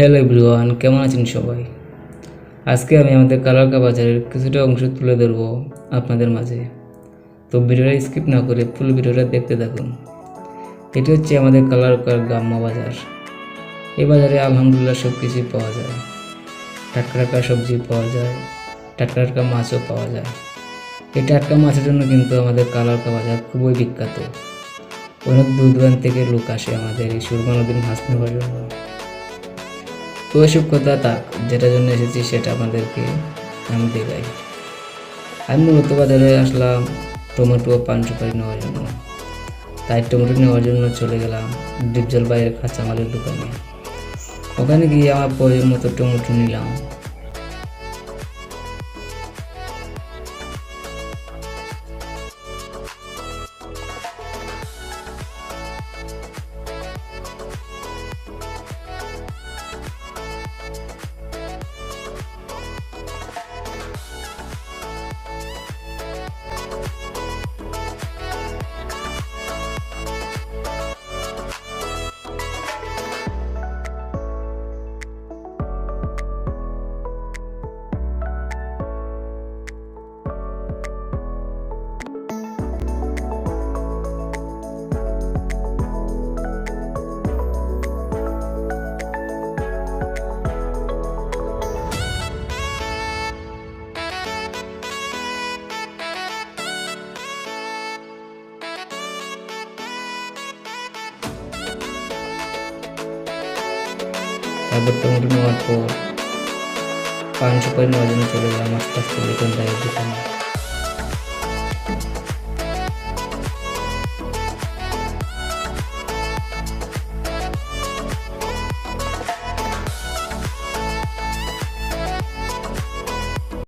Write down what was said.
Hello everyone, কেমন আছেন সবাই? আজকে আমি আমাদের কালারকা বাজারের কিছুটা অংশ তুলে ধরবো আপনাদের মাঝে। তো ভিডিওটা স্কিপ না করে ফুল ভিডিওটা দেখতে থাকুন। এটি হচ্ছে আমাদের কালারকার গ্রাম্য বাজার। এই বাজারে আলহামদুলিল্লাহ সব কিছুই পাওয়া যায়। টাটকা টাটকা সবজি পাওয়া যায়, টাটকা টাটকা মাছও পাওয়া যায়। এই টাটকা মাছের জন্য কিন্তু আমাদের কালারকা বাজার খুবই বিখ্যাত। অনেক দূর দূরান্ত থেকে লোক আসে আমাদের এই সুরমা নদীর মাছ নেওয়ার জন্য। তো এসব কথা থাক, যেটার জন্য এসেছি সেটা আপনাদেরকে আমি দেখাই। আমি মূলত বাজারে আসলাম টমেটো পান সুপারি নেওয়ার জন্য। তাই টমেটো নেওয়ার জন্য চলে গেলাম ডিপজল বাইরের কাঁচামালের দোকানে। ওখানে গিয়ে আমার প্রয়োজন মতো টমেটো নিলাম। তারপর টমেটো নেওয়ার পর পান সুপারি নেওয়ার জন্য চলে গেলাম আস্তে আস্তে দোকানদারের দোকানে।